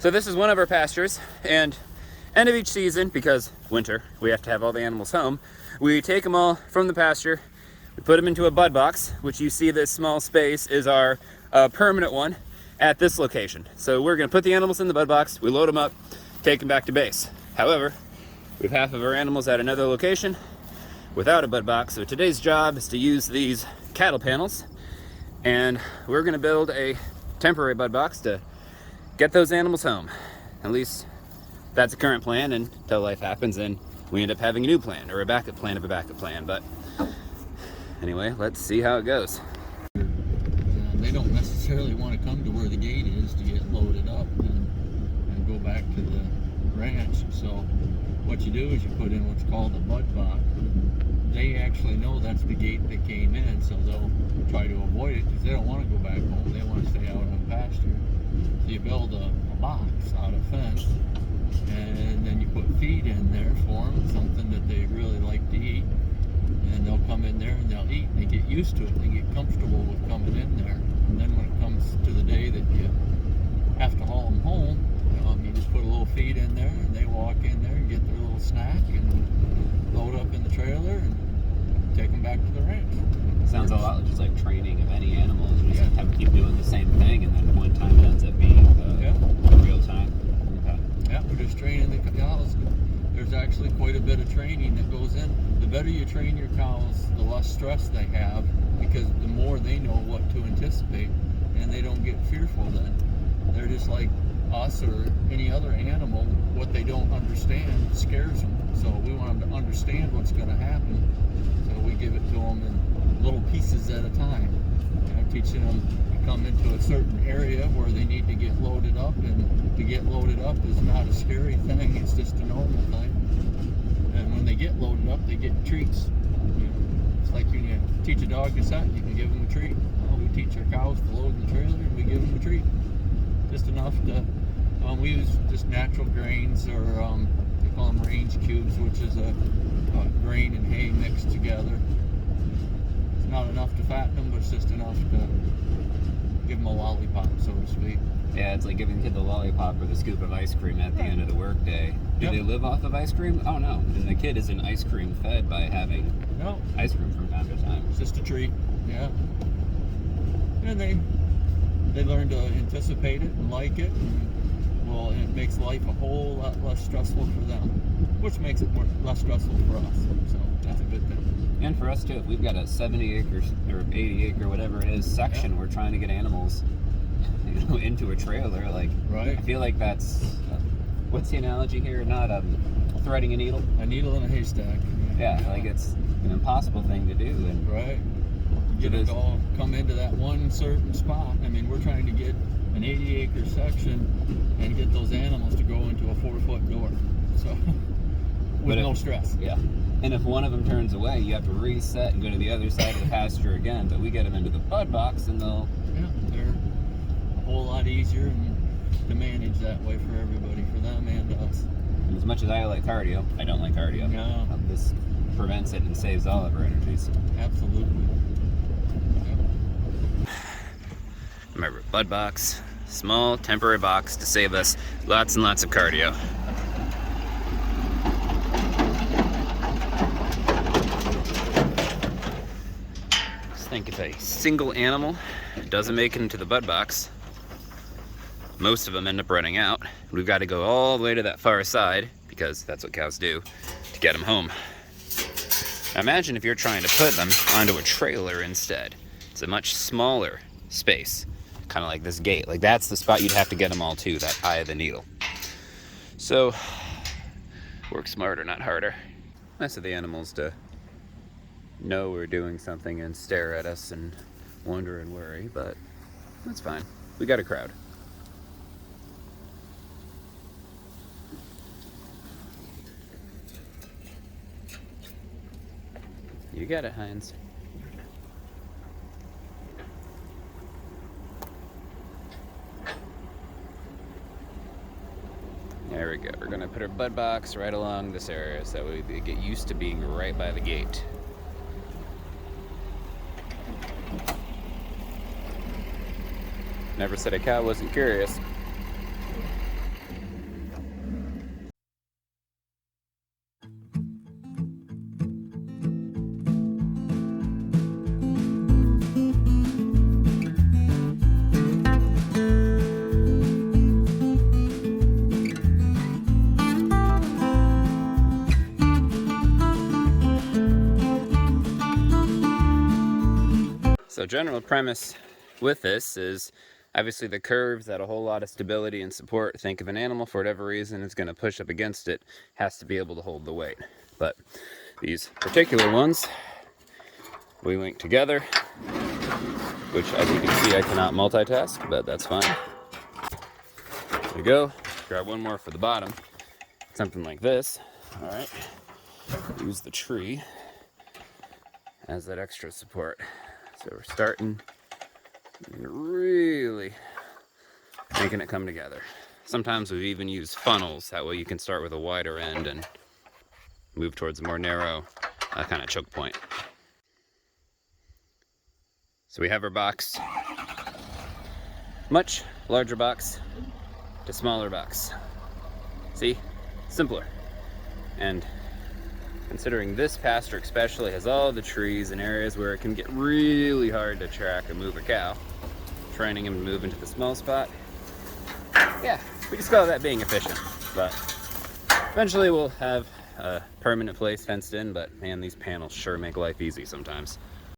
So this is one of our pastures, and end of each season, because winter, we have to have all the animals home, we take them all from the pasture, we put them into a bud box, which you see this small space is our permanent one at this location. So we're gonna put the animals in the bud box, we load them up, take them back to base. However, we have half of our animals at another location without a bud box, so today's job is to use these cattle panels, and we're gonna build a temporary bud box to get those animals home. At least that's the current plan until life happens and we end up having a new plan, or a backup plan of a backup plan. But anyway, let's see how it goes. They don't necessarily want to come to where the gate is to get loaded up and go back to the ranch. So what you do is you put in what's called a bud box. They actually know that's the gate that came in, so they'll try to avoid it because they don't want to go back home. They want to stay out on pasture. So you build a box out of fence, and then you put feed in there for them, something that they really like to eat, and they'll come in there and they'll eat. They get used to it. They get comfortable with coming in there. And then when it comes to the day that you have to haul them home, you just put a little feed in there, and they walk in there and get their little snack and load up in the trailer and take them back to the ranch. Sounds a lot just like training of any animal. You just have to keep doing the same thing, and then one time it ends up being real time. Okay. Yeah, we're just training the cows. There's actually quite a bit of training that goes in. The better you train your cows, the less stress they have, because the more they know what to anticipate, and they don't get fearful then. They're just like us or any other animal. What they don't understand scares them. So we want them to understand what's going to happen. So we give it to them in little pieces at a time. Teaching them to come into a certain area where they need to get loaded up, and to get loaded up is not a scary thing, it's just a normal thing. And when they get loaded up, they get treats. It's like when you teach a dog to set, you can give them a treat. Well, we teach our cows to load in the trailer, and we give them a treat. Just enough to, we use just natural grains, or they call them range cubes, which is a grain and hay mixed together. Not enough to fatten them, but it's just enough to give them a lollipop, so to speak. Yeah, it's like giving a kid the lollipop or the scoop of ice cream at the end of the workday. Do they live off of ice cream? Oh no. And the kid isn't ice cream fed by having ice cream from time to time. It's just a treat, yeah. And they learn to anticipate it and like it, and it makes life a whole lot less stressful for them, which makes it less stressful for us. So that's a good thing. And for us too, if we've got a 70 acre or 80 acre, whatever it is, section, we're trying to get animals, into a trailer. Like, I feel like that's what's the analogy here? Not threading a needle. A needle in a haystack. Yeah, like it's an impossible thing to do. And get it all come into that one certain spot. I mean, we're trying to get an 80 acre section and get those animals to go into a 4-foot door. So with no stress. Yeah. And if one of them turns away, you have to reset and go to the other side of the pasture again. But we get them into the bud box, and they're a whole lot easier to manage that way for everybody, for them and us. And as much as I like cardio, I don't like cardio. No. This prevents it and saves all of our energies. Absolutely. Yeah. Remember, bud box, small temporary box to save us lots and lots of cardio. Think if a single animal doesn't make it into the bud box, most of them end up running out. We've got to go all the way to that far side, because that's what cows do, to get them home. Now imagine if you're trying to put them onto a trailer instead. It's a much smaller space, kind of like this gate. Like that's the spot you'd have to get them all to, that eye of the needle. So work smarter, not harder. Nice of the animals to know we're doing something and stare at us and wonder and worry, but that's fine. We got a crowd. You got it, Heinz. There we go. We're gonna put our bud box right along this area so we get used to being right by the gate. Never said a cow wasn't curious. So general premise with this is obviously the curves add a whole lot of stability and support. Think of an animal, for whatever reason it's going to push up against it, has to be able to hold the weight. But these particular ones we link together, which as you can see I cannot multitask, but that's fine. There we go. Grab one more for the bottom. Something like this. All right. Use the tree as that extra support. So we're starting really making it come together. Sometimes we've even used funnels. That way you can start with a wider end and move towards a more narrow kind of choke point. So we have our box. Much larger box to smaller box. See? Simpler. And considering this pasture especially has all the trees and areas where it can get really hard to track and move a cow, training him to move into the small spot, yeah, we just call that being efficient. But eventually we'll have a permanent place fenced in, but man, these panels sure make life easy sometimes.